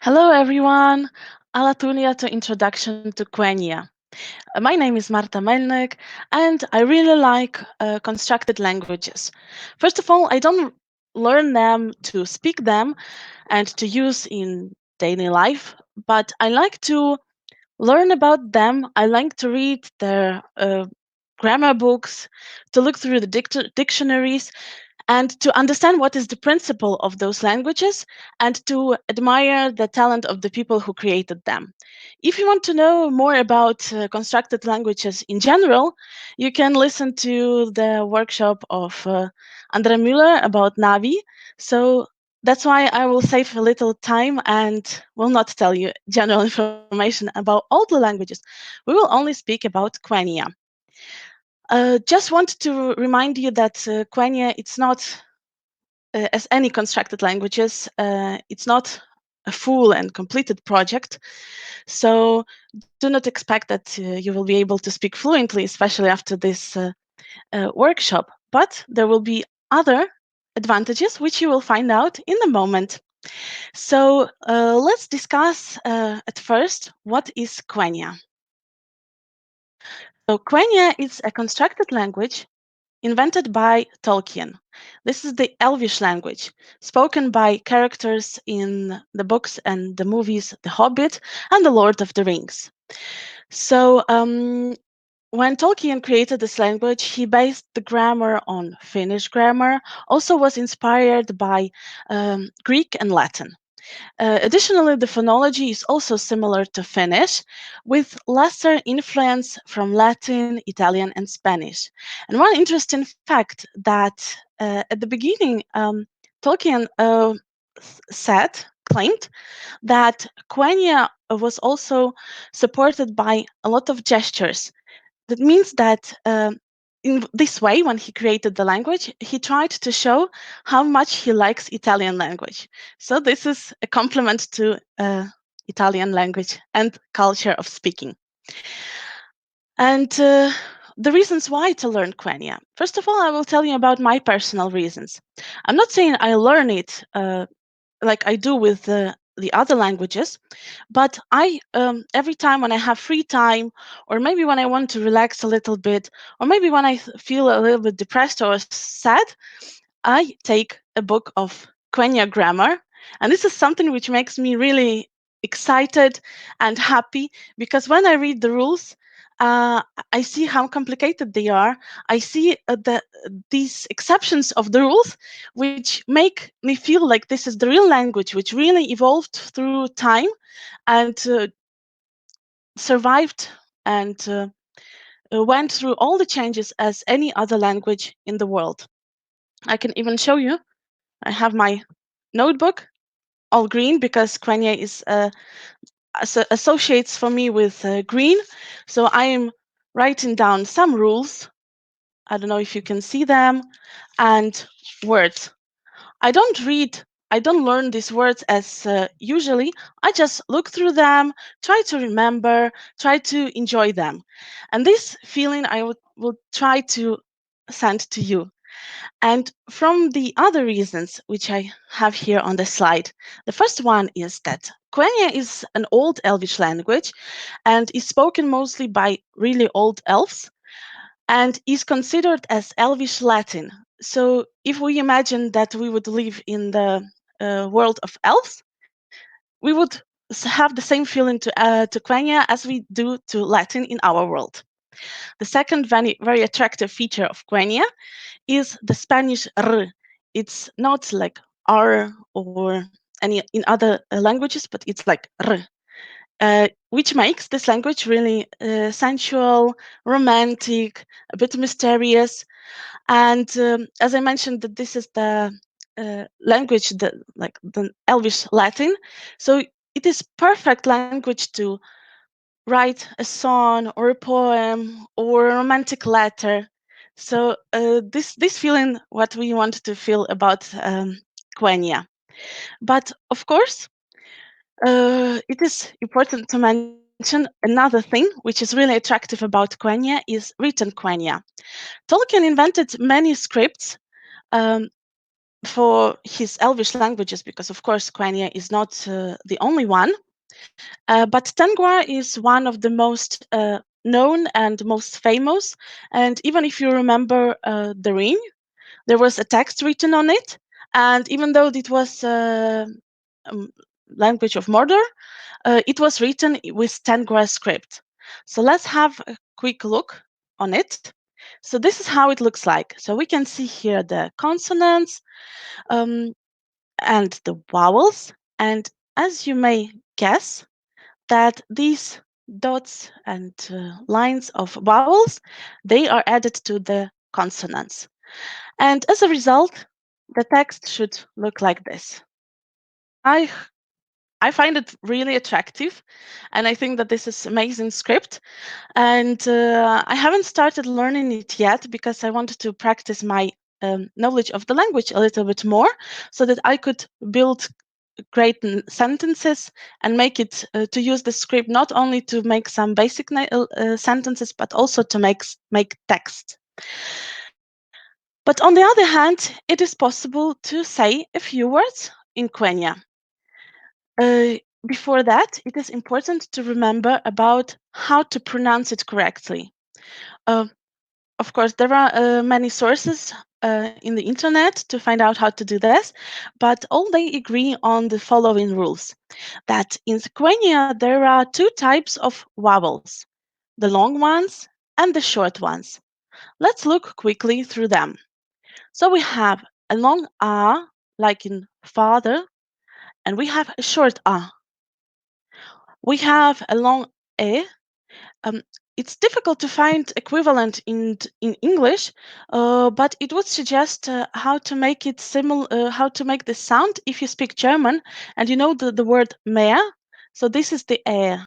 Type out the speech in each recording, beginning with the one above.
Hello, everyone. Alatunia to introduction to Quenya. My name is Marta Melnyk, and I really like constructed languages. First of all, I don't learn them to speak them and to use in daily life, but I like to learn about them. I like to read their grammar books, to look through the dictionaries, and to understand what is the principle of those languages and to admire the talent of the people who created them. If you want to know more about constructed languages in general, you can listen to the workshop of Andre Müller about Navi. So that's why I will save a little time and will not tell you general information about all the languages. We will only speak about Quenya. Just want to remind you that Quenya, it's not as any constructed languages, it's not a full and completed project. So do not expect that you will be able to speak fluently, especially after this workshop. But there will be other advantages, which you will find out in a moment. So let's discuss at first what is Quenya. So Quenya is a constructed language invented by Tolkien. This is the Elvish language, spoken by characters in the books and the movies The Hobbit and The Lord of the Rings. So, when Tolkien created this language, he based the grammar on Finnish grammar, also was inspired by Greek and Latin. Additionally, the phonology is also similar to Finnish, with lesser influence from Latin, Italian, and Spanish. And one interesting fact that at the beginning, Tolkien claimed that Quenya was also supported by a lot of gestures. That means that in this way, when he created the language, he tried to show how much he likes Italian language. So this is a compliment to Italian language and culture of speaking. And the reasons why to learn Quenya. First of all, I will tell you about my personal reasons. I'm not saying I learn it like I do with the other languages, but I every time when I have free time, or maybe when I want to relax a little bit, or maybe when I feel a little bit depressed or sad, I take a book of Quenya grammar, and this is something which makes me really excited and happy because when I read the rules, uh, I see how complicated they are. I see these exceptions of the rules, which make me feel like this is the real language, which really evolved through time and survived and went through all the changes as any other language in the world. I can even show you. I have my notebook, all green, because Quenya is associates for me with green. So I am writing down some rules. I don't know if you can see them, and words. I don't read, I don't learn these words as usually. I just look through them, try to remember, try to enjoy them. And this feeling I will try to send to you. And from the other reasons, which I have here on the slide, the first one is that Quenya is an old Elvish language and is spoken mostly by really old elves and is considered as Elvish Latin. So if we imagine that we would live in the world of elves, we would have the same feeling to Quenya as we do to Latin in our world. The second very attractive feature of Quenya is the Spanish R. It's not like R or any in other languages, but it's like R, which makes this language really sensual, romantic, a bit mysterious. And as I mentioned, that this is the language that like the Elvish Latin, so it is perfect language to write a song or a poem or a romantic letter. So this feeling, what we want to feel about Quenya. But of course, it is important to mention another thing which is really attractive about Quenya is written Quenya. Tolkien invented many scripts um, for his Elvish languages, because of course Quenya is not the only one. But Tengwa is one of the most known and most famous. And even if you remember the ring, there was a text written on it. And even though it was um, language of Mordor, it was written with Tengwa script. So let's have a quick look on it. So this is how it looks like. So we can see here the consonants um, and the vowels. And as you may guess, that these dots and lines of vowels, they are added to the consonants. And as a result, the text should look like this. I I find it really attractive, and I think that this is amazing script. And I haven't started learning it yet because I wanted to practice my knowledge of the language a little bit more, so that I could build great sentences and make it to use the script not only to make some basic sentences, but also to make text. But on the other hand, it is possible to say a few words in Quenya. Before that, it is important to remember about how to pronounce it correctly. Uh, of course, there are many sources in the internet to find out how to do this, but all they agree on the following rules: that in Quenya there are two types of vowels, the long ones and the short ones. Let's look quickly through them. So we have a long A, like in father, and we have a short A. We have a long E. Um, it's difficult to find equivalent in English, but it would suggest how to make it similar, how to make the sound if you speak German and you know the word mehr. So this is the air,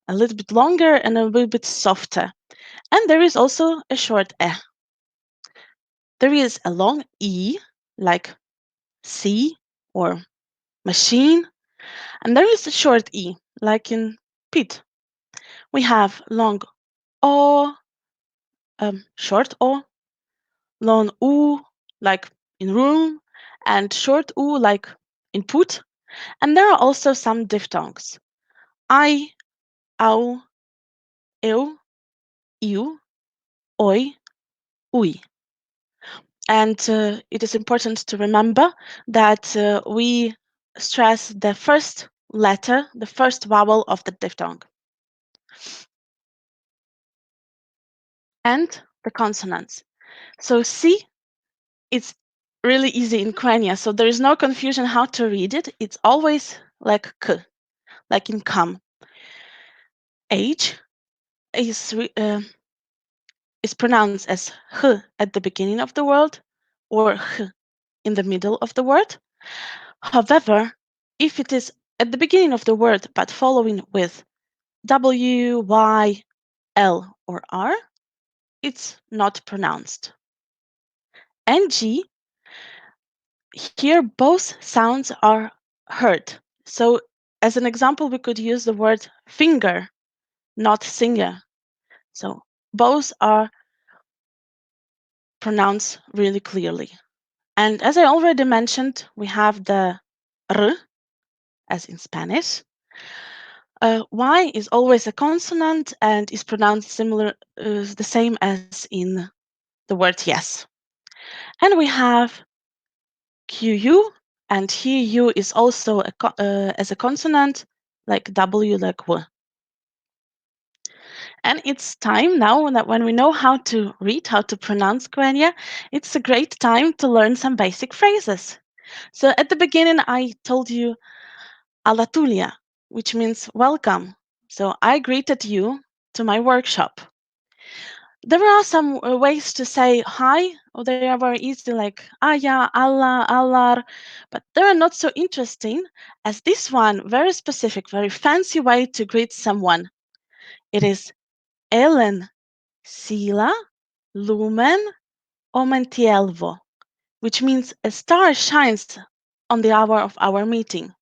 a little bit longer and a little bit softer. And there is also a short e. There is a long e, like see or machine, and there is a short e, like in pit. We have long o, short o, long u, like in room, and short u, like in put. And there are also some diphthongs: I, au, eu, iu, oi, ui. And it is important to remember that we stress the first letter, the first vowel of the diphthong. And the consonants. So C, it's really easy in Quenya, so there is no confusion how to read it. It's always like K, like in come. H is pronounced as H at the beginning of the word or H in the middle of the word. However, if it is at the beginning of the word but following with W, Y, L, or R, it's not pronounced. And G, here both sounds are heard. So as an example, we could use the word finger, not singer. So both are pronounced really clearly. And as I already mentioned, we have the R, as in Spanish. Y is always a consonant and is pronounced similar, the same as in the word yes. And we have QU, and here U is also as a consonant, like W, like W. And it's time now that when we know how to read, how to pronounce Quenya, it's a great time to learn some basic phrases. So at the beginning, I told you Alatulia, which means welcome. So I greeted you to my workshop. There are some ways to say hi, or they are very easy, like Aya, Allah, Allah, but they are not so interesting as this one, very specific, very fancy way to greet someone. It is Ellen, Sila, Lumen, Omentielvo, which means a star shines on the hour of our meeting.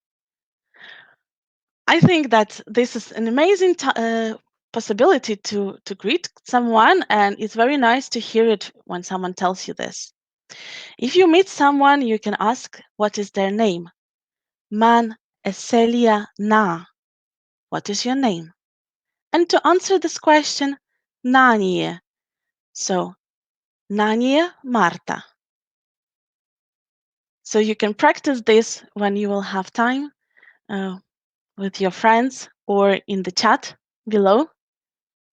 I think that this is an amazing possibility to greet someone, and it's very nice to hear it when someone tells you this. If you meet someone, you can ask what is their name. Man Eselia na. What is your name? And to answer this question, Nanie. So, Nanie Marta. So you can practice this when you will have time with your friends or in the chat below.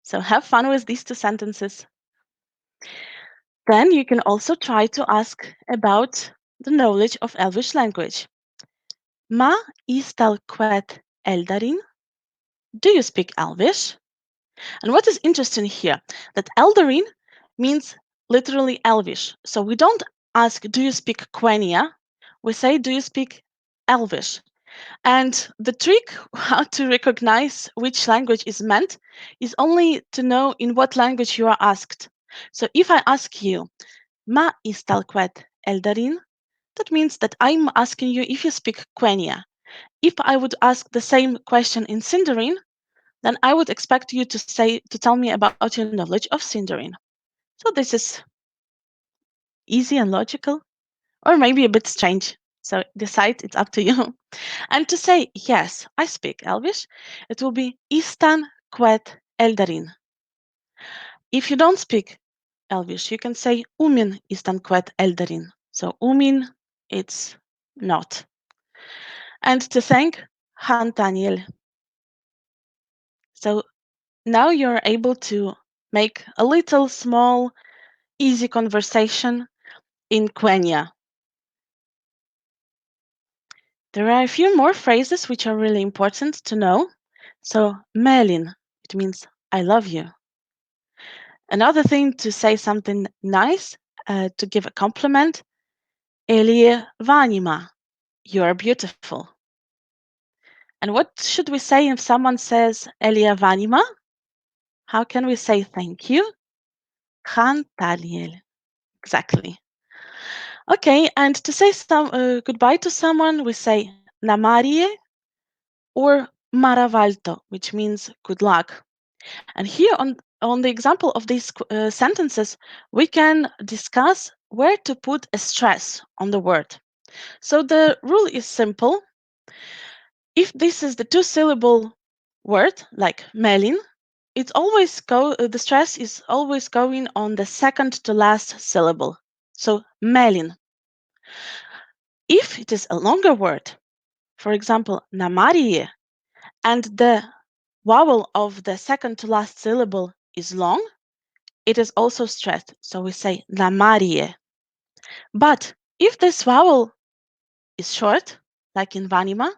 So have fun with these two sentences. Then you can also try to ask about the knowledge of Elvish language. Ma istal quet eldarin? Do you speak Elvish? And what is interesting here, that eldarin means literally Elvish. So we don't ask, do you speak Quenya? We say, do you speak Elvish? And the trick how to recognize which language is meant is only to know in what language you are asked. So if I ask you, Ma istalquet eldarin, that means that I'm asking you if you speak Quenya. If I would ask the same question in Sindarin, then I would expect you to tell me about your knowledge of Sindarin. So this is easy and logical, or maybe a bit strange. So decide, it's up to you. And to say, yes, I speak Elvish, it will be Istan quet eldarin. If you don't speak Elvish, you can say Umin istan quet eldarin. So Umin, it's not. And to thank Han Daniel. So now you're able to make a little small, easy conversation in Quenya. There are a few more phrases which are really important to know. So Melin, it means I love you. Another thing to say something nice, to give a compliment, Elie Vanima, you are beautiful. And what should we say if someone says Elia Vanima? How can we say thank you? Han Daniel. Exactly. Okay, and to say goodbye to someone, we say Namarie or Maravalto, which means good luck. And here on the example of these sentences, we can discuss where to put a stress on the word. So the rule is simple. If this is the two-syllable word, like Melin, the stress is always going on the second to last syllable. So Melin. If it is a longer word, for example, Namarie, and the vowel of the second to last syllable is long, it is also stressed. So we say Namarie. But if this vowel is short, like in Vanima,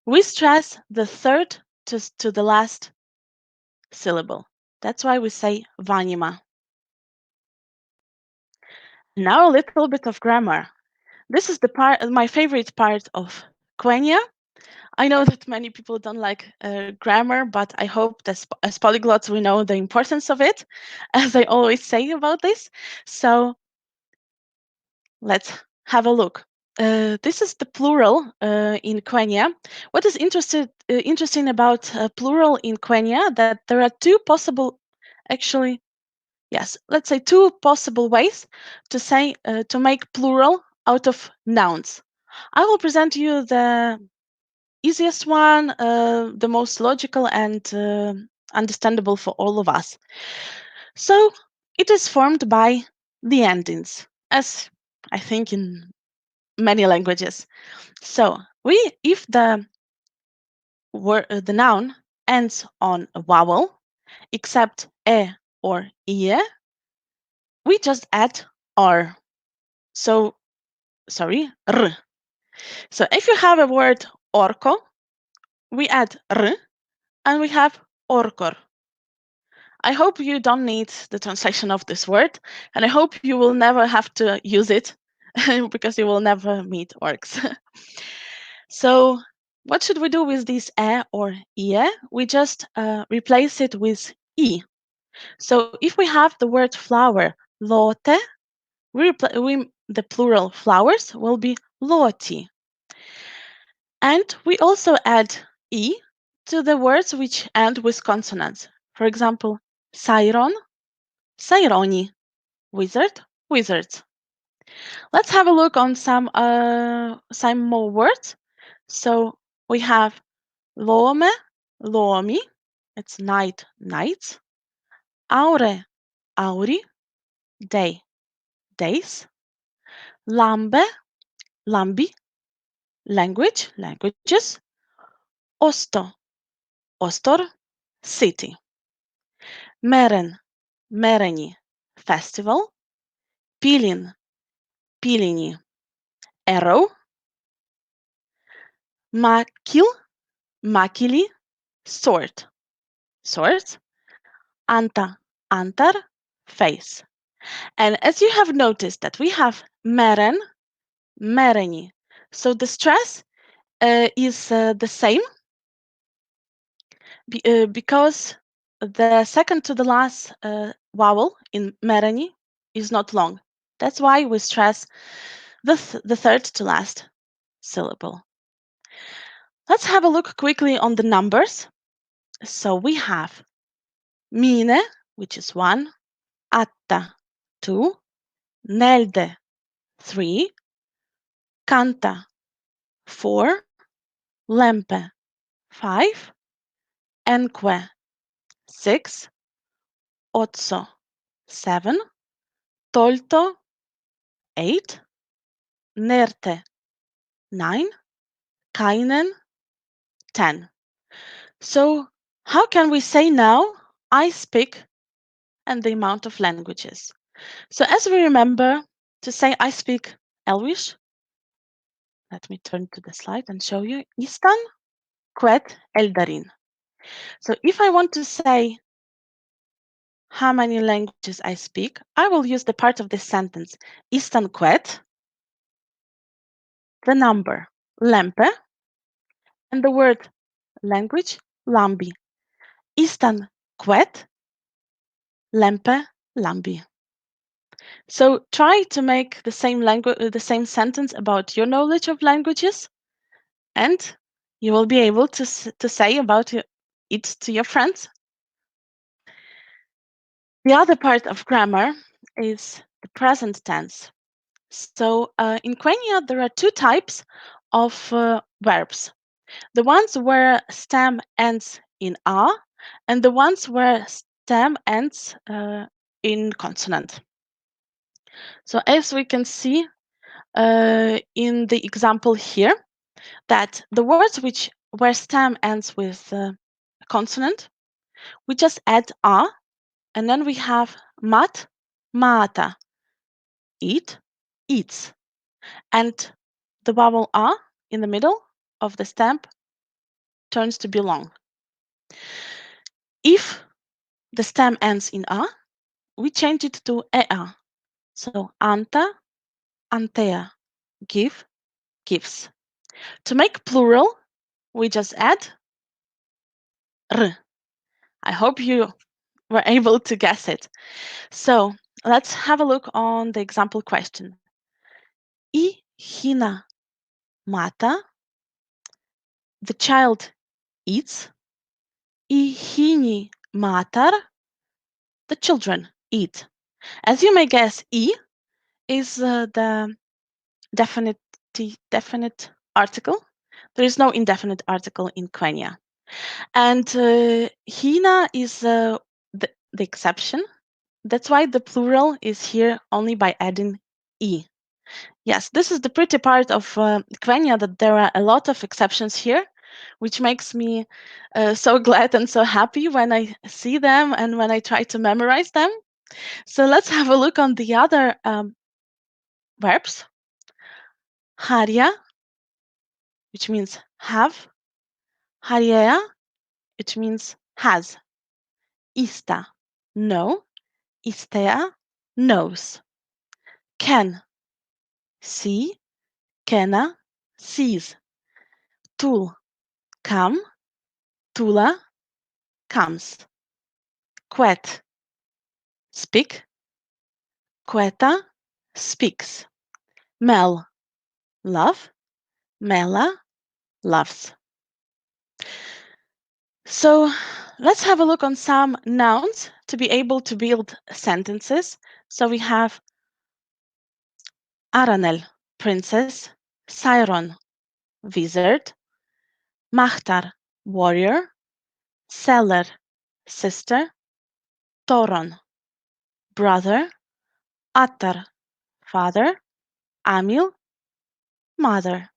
we stress the third to the last syllable. That's why we say Vanima. Now a little bit of grammar. This is my favorite part of Quenya. I know that many people don't like grammar, but I hope that as polyglots we know the importance of it, as I always say about this. So let's have a look. This is the plural in Quenya. What is interesting about plural in Quenya, that there are actually, yes, let's say two possible ways to make plural out of nouns. I will present you the easiest one, the most logical and understandable for all of us. So it is formed by the endings, as I think in many languages. So if the noun ends on a vowel, except e or ie, we just add r. So sorry, r. So if you have a word orco, we add r, and we have orcor. I hope you don't need the translation of this word, and I hope you will never have to use it because you will never meet orcs. So what should we do with this e or ie? We just replace it with e. So if we have the word flower, lote, the plural flowers will be loti. And we also add e to the words which end with consonants. For example, Siron, Sironi, wizard, wizards. Let's have a look on some more words. So we have lome, lomi, it's night, nights. Aure, auri, day, days. Lambe, lambi, language, languages. Osto, ostor, city. Meren, mereni, festival. Pilin, pilini, arrow. Makil, makili, sword, swords. Anta, antar, face. And as you have noticed that we have meren, mereni. So the stress is the same because the second to the last vowel in mereni is not long. That's why we stress the third to last syllable. Let's have a look quickly on the numbers. So we have mine, which is 1, atta, 2, nelde, 3, canta, 4, lempe, 5, enque, 6, otso, 7, tolto, 8, nerte, 9, kainen, 10. So how can we say now I speak and the amount of languages? So as we remember, to say I speak Elvish, let me turn to the slide and show you, istan quet eldarin. So if I want to say how many languages I speak, I will use the part of this sentence, istan quet, the number, lempe, and the word language, lambi. Istan quet, lempe, lambi. So try to make the same language, the same sentence about your knowledge of languages, and you will be able to say about it to your friends. The other part of grammar is the present tense. So in Quenya, there are two types of verbs. The ones where stem ends in a, and the ones where stem ends in consonant. So as we can see in the example here, that the words where stem ends with a consonant, we just add a, and then we have mat, mata, eat, eats. And the vowel a in the middle of the stem turns to be long. If the stem ends in a, we change it to ea. So anta, antea, give, gives. To make plural, we just add r. I hope you were able to guess it. So let's have a look on the example question. I hina mata, the child eats. I hini matar, the children eat. As you may guess, I is the definite article. There is no indefinite article in Quenya. And hina is the exception. That's why the plural is here only by adding I. Yes, this is the pretty part of Quenya, that there are a lot of exceptions here, which makes me so glad and so happy when I see them and when I try to memorize them. So let's have a look on the other verbs. Haria, which means have. Haria, which means has. Ista, know. Istea, knows. Can, see. Kena, sees. Tul, come. Tula, comes. Quet, speak. Queta, speaks. Mel, love. Mela, loves. So let's have a look on some nouns to be able to build sentences. So we have Aranel, princess, Siron, wizard, Mahtar, warrior, Seller, sister, Toron, brother, Attar, father, Amil, mother.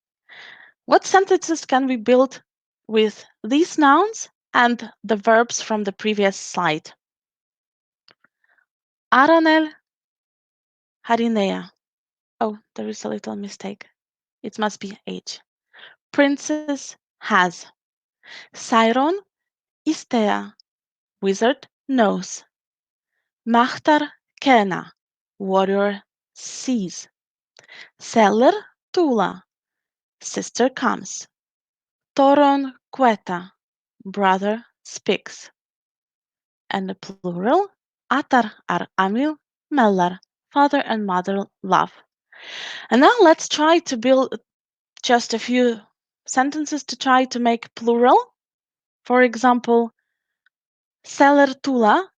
What sentences can we build with these nouns and the verbs from the previous slide? Aranel, Harinea. Oh, there is a little mistake. It must be H. Princess has. Siron, Istea. Wizard knows. Mahtar, Kena. Warrior sees. Seller, Tula. Sister comes. Toron, Queta. Brother speaks. And the plural, Atar, Ar, Amil, Mellar. Father and mother love. And now let's try to build just a few sentences to try to make plural. For example, Seller Tula,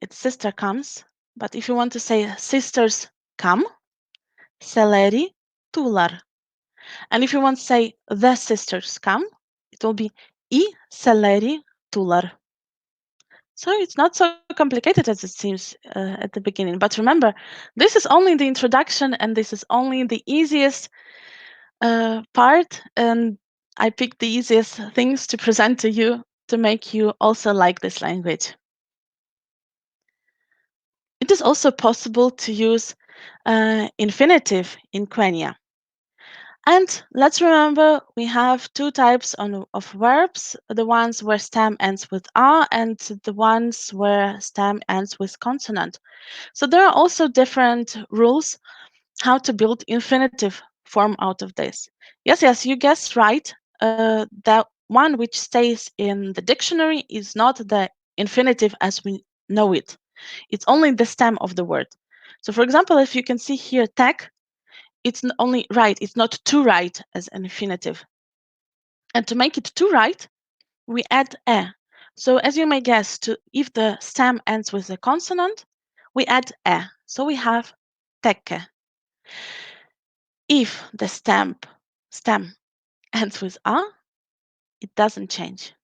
its sister comes. But if you want to say sisters come, Seleri Tular. And if you want to say the sisters come, it will be I Seleri Tular. So it's not so complicated as it seems at the beginning. But remember, this is only the introduction and this is only the easiest part. And I picked the easiest things to present to you to make you also like this language. It is also possible to use infinitive in Quenya. And let's remember we have two types of verbs, the ones where stem ends with R and the ones where stem ends with consonant. So there are also different rules how to build infinitive form out of this. Yes, you guessed right. That one which stays in the dictionary is not the infinitive as we know it. It's only the stem of the word. So for example, if you can see here tech, it's only right, it's not to write as an infinitive. And to make it to write, we add e. So as you may guess, if the stem ends with a consonant, we add e. So we have teke. If the stem ends with a, it doesn't change.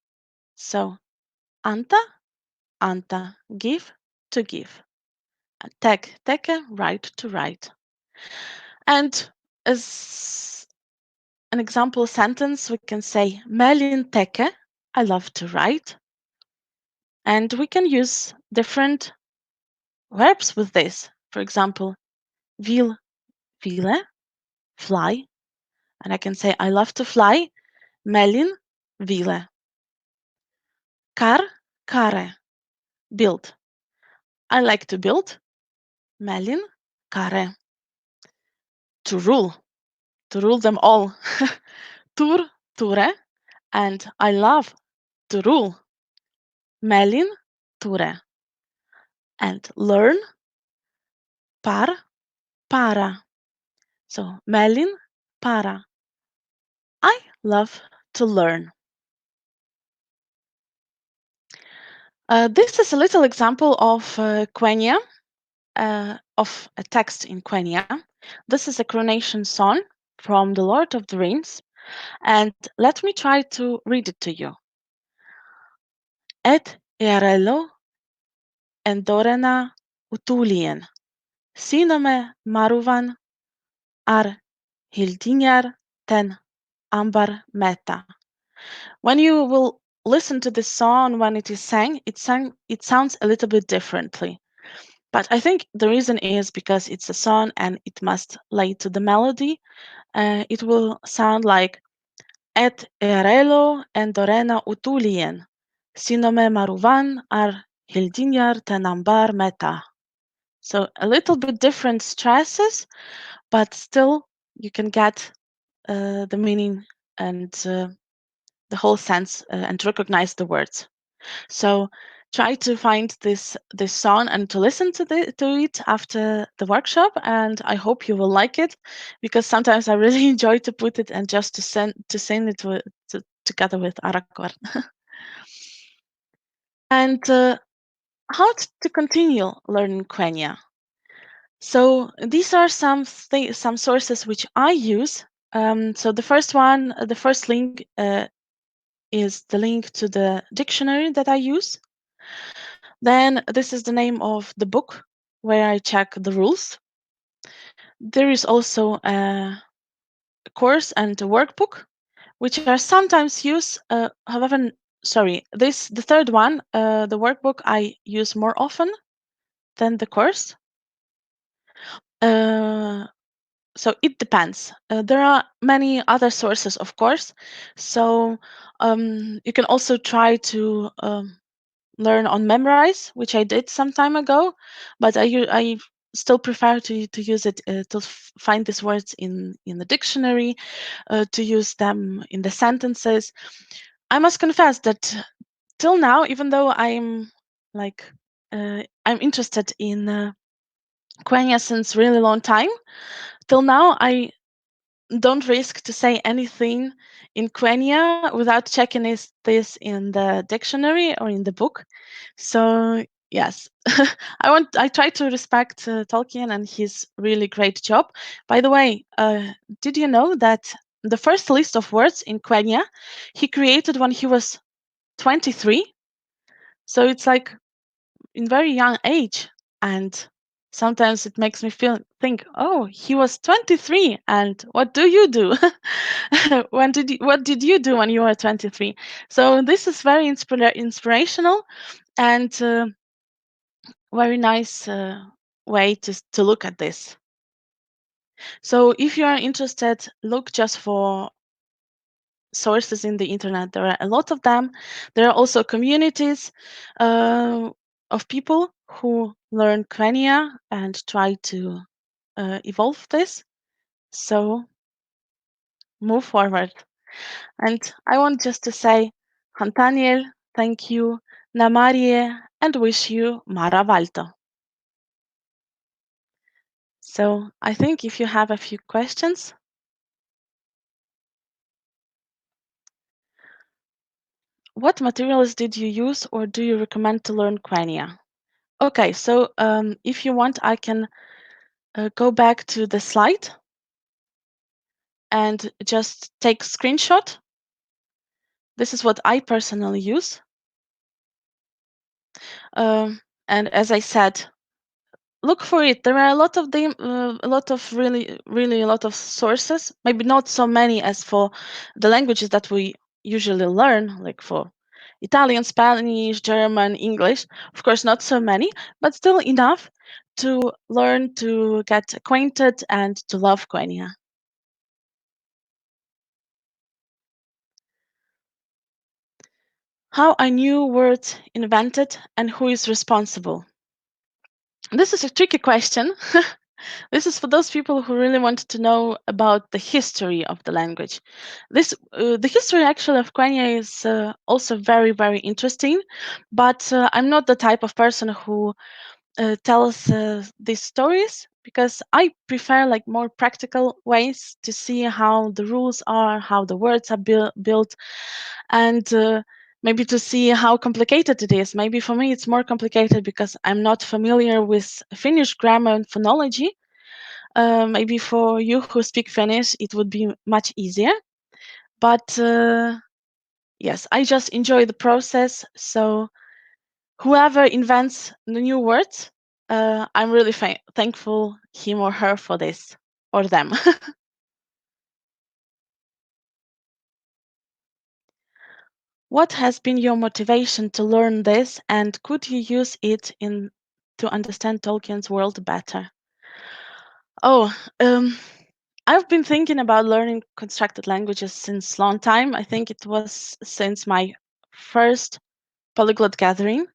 So anta, give, to give. Tek, teke, write, to write. And as an example sentence, we can say Melin teke, I love to write. And we can use different verbs with this. For example, vile, fly. And I can say I love to fly. Melin vile. Kare, build. I like to build. Melin kare. To rule them all. Ture, and I love to rule. Melin ture. And learn, para. So Melin para. I love to learn. This is a little example of Quenya, of a text in Quenya. This is a coronation song from The Lord of the Rings, and let me try to read it to you. Et J.R.R. endorena utulien, sinome maruvan ar hildinar ten ambar meta. When you will listen to this song when it is sang, it sounds a little bit differently. But I think the reason is because it's a song and it must lay to the melody. It will sound like Et erelo endorena utulien, sinome maruvan ar hildinar tenambar meta. So a little bit different stresses, but still you can get the meaning and the whole sense and recognize the words. So try to find this song and to listen to it after the workshop, and I hope you will like it, because sometimes I really enjoy to put it and just to sing it together with Aragorn. And how to continue learning Quenya? So these are some sources which I use. So the first one, the first link is the link to the dictionary that I use. Then this is the name of the book where I check the rules. There is also a course and a workbook, which are sometimes used. However, sorry, the third one, the workbook, I use more often than the course. So it depends. There are many other sources, of course. So you can also try to learn on Memrise, which I did some time ago, but I still prefer to use it to find these words in the dictionary, to use them in the sentences. I must confess that till now, even though I'm interested in Quenya since really long time, till now I don't risk to say anything in Quenya without checking this in the dictionary or in the book. So yes, I try to respect Tolkien and his really great job. By the way, did you know that the first list of words in Quenya he created when he was 23? So it's like in very young age, and sometimes it makes me think, oh, he was 23, and what do you do? What did you do when you were 23? So this is very inspirational and very nice way to look at this. So if you are interested, look just for sources in the internet. There are a lot of them. There are also communities of people who learn Quenya and try to evolve this. So move forward. And I want just to say, Hantaniel, thank you, Namarie, and wish you Mara Valto. So I think if you have a few questions. What materials did you use or do you recommend to learn Quenya? Okay, so if you want, I can go back to the slide and just take screenshot. This is what I personally use. And as I said, look for it. There are a lot of them, a lot of really a lot of sources. Maybe not so many as for the languages that we usually learn, like for Italian, Spanish, German, English. Of course, not so many, but still enough to learn, to get acquainted, and to love Quenya. How are new words invented and who is responsible? This is a tricky question. This is for those people who really want to know about the history of the language. The history actually of Quenya is also very interesting, but I'm not the type of person who tells these stories because I prefer like more practical ways to see how the rules are, how the words are built, and maybe to see how complicated it is. Maybe for me it's more complicated because I'm not familiar with Finnish grammar and phonology. Maybe for you who speak Finnish, it would be much easier. But yes, I just enjoy the process. So whoever invents the new words, I'm really thankful him or her for this, or them. What has been your motivation to learn this, and could you use it in to understand Tolkien's world better? Oh, I've been thinking about learning constructed languages since long time. I think it was since my first polyglot gathering,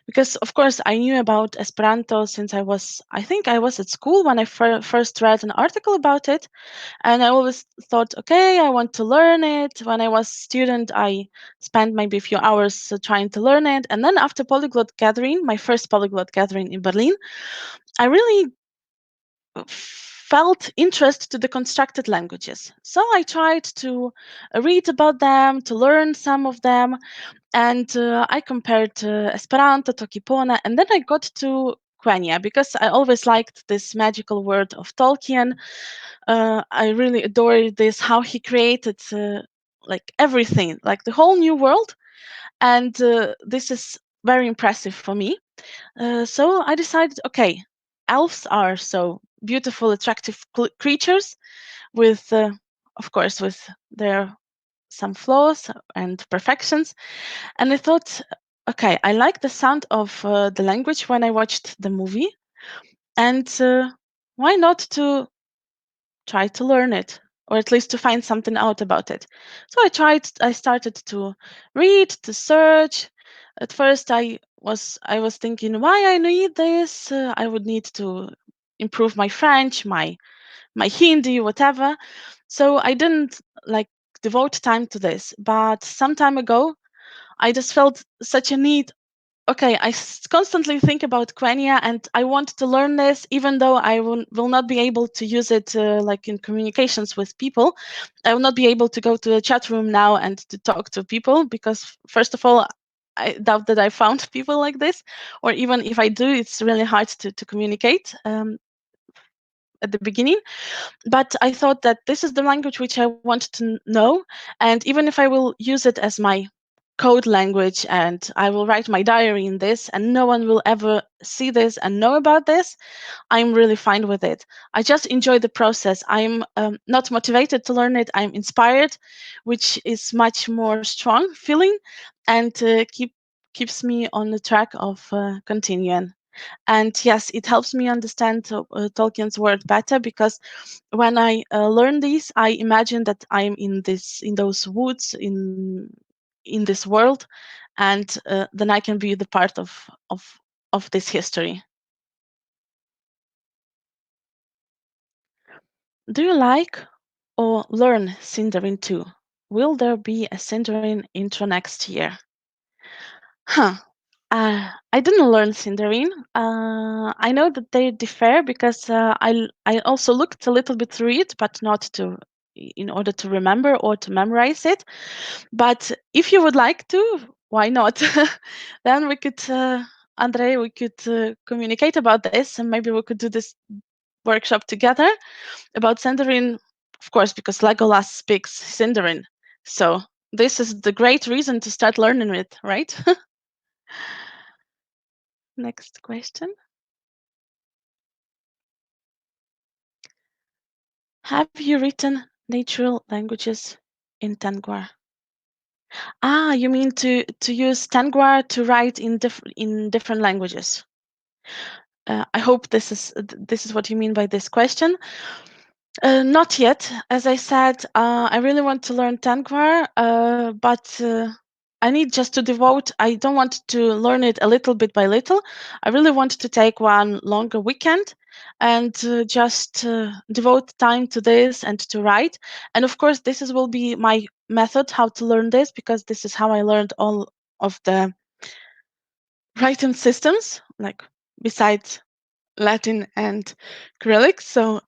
because of course I knew about Esperanto since I think I was at school when I first read an article about it, and I always thought, okay, I want to learn it. When I was student, I spent maybe a few hours trying to learn it, and then after polyglot gathering, my first polyglot gathering in Berlin, I really felt interest to the constructed languages. So I tried to read about them, to learn some of them, and I compared Esperanto to Kipona, and then I got to Quenya, because I always liked this magical world of Tolkien. I really adore this, how he created like everything, like the whole new world. And this is very impressive for me. So I decided, okay, elves are so beautiful, attractive creatures with, of course, with their some flaws and perfections. And I thought, okay, I like the sound of the language when I watched the movie, and why not to try to learn it, or at least to find something out about it. So I started to read, to search. At first I was thinking why I need this. I would need to improve my French, my Hindi, whatever. So I didn't like devote time to this. But some time ago, I just felt such a need. Okay, constantly think about Quenya, and I want to learn this, even though I will not be able to use it like in communications with people. I will not be able to go to a chat room now and to talk to people because, first of all, I doubt that I found people like this, or even if I do, it's really hard to communicate at the beginning. But I thought that this is the language which I want to know, and even if I will use it as my code language and I will write my diary in this and no one will ever see this and know about this, I'm really fine with it. I just enjoy the process. I'm not motivated to learn it, I'm inspired, which is much more strong feeling, and keeps me on the track of continuing. And yes, it helps me understand Tolkien's world better, because when I learn these, I imagine that I'm in those woods, in this world, and then I can be the part of this history. Do you like or learn Sindarin too? Will there be a Sindarin intro next year? Huh. I didn't learn Sindarin. I know that they differ because I also looked a little bit through it, but not in order to remember or to memorize it. But if you would like to, why not? Then we could, Andrei, we could communicate about this, and maybe we could do this workshop together about Sindarin, of course, because Legolas speaks Sindarin. So this is the great reason to start learning it, right? Next question. Have you written natural languages in Tengwar? Ah, you mean to use Tengwar to write in different languages? I hope this is what you mean by this question. Not yet. As I said, I really want to learn Tengwar, but I need just to devote. I don't want to learn it a little bit by little. I really want to take one longer weekend and just devote time to this and to write. And of course, will be my method how to learn this, because this is how I learned all of the writing systems, like besides Latin and Cyrillic. So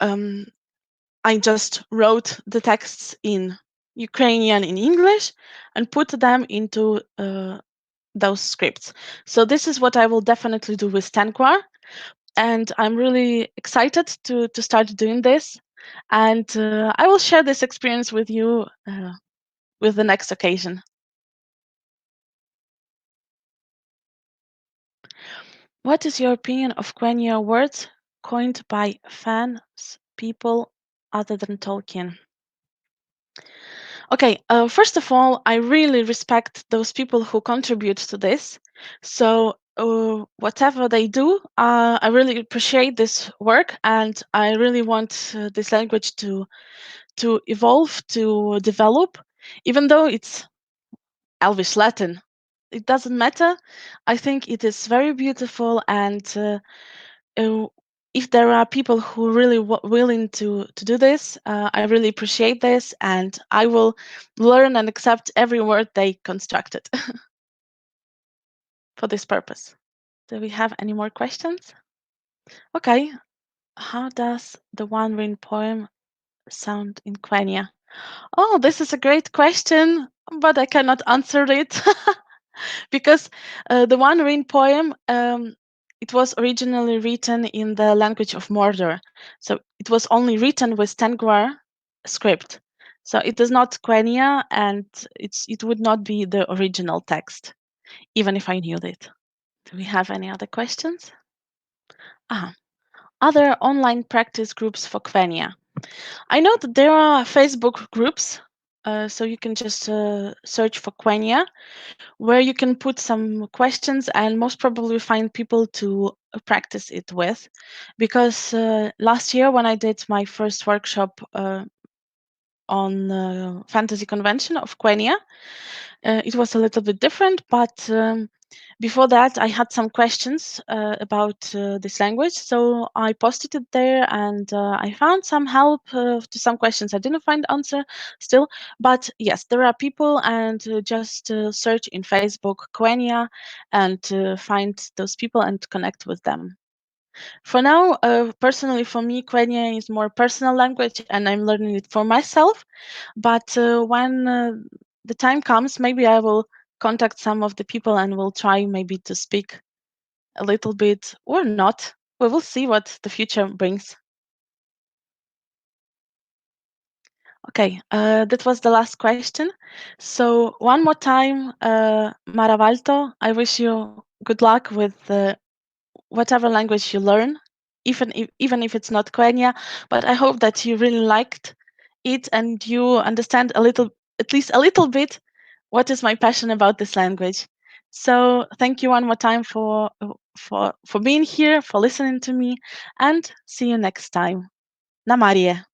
I just wrote the texts in Ukrainian in English and put them into those scripts. So this is what I will definitely do with Tanquar, and I'm really excited to start doing this. And I will share this experience with you with the next occasion. What is your opinion of Quenya words coined by fans, people other than Tolkien? Okay, first of all, I really respect those people who contribute to this. So, whatever they do, I really appreciate this work, and I really want this language to evolve, to develop, even though it's Elvish Latin. It doesn't matter. I think it is very beautiful, and uh, if there are people who really willing to do this, I really appreciate this, and I will learn and accept every word they constructed for this purpose. Do we have any more questions? Okay. How does the One Ring poem sound in Quenya? Oh, this is a great question, but I cannot answer it because the One Ring poem it was originally written in the language of Mordor. So it was only written with Tengwar script. So it is not Quenya, and it would not be the original text, even if I knew it. Do we have any other questions? Ah, other online practice groups for Quenya. I know that there are Facebook groups, so you can just search for Quenya, where you can put some questions and most probably find people to practice it with. Because last year, when I did my first workshop on Fantasy Convention of Quenya, it was a little bit different, but before that, I had some questions about this language, so I posted it there, and I found some help to some questions. I didn't find answer still, but yes, there are people, and just search in Facebook Quenya and find those people and connect with them. For now, personally, for me, Quenya is more personal language, and I'm learning it for myself. But when the time comes, maybe I will contact some of the people and will try maybe to speak a little bit or not. We will see what the future brings. Okay, that was the last question. So one more time, Maravalto, I wish you good luck with whatever language you learn, even if it's not Quenya. But I hope that you really liked it and you understand a little, at least a little bit, what is my passion about this language. So thank you one more time for being here, for listening to me, and see you next time. Namarie.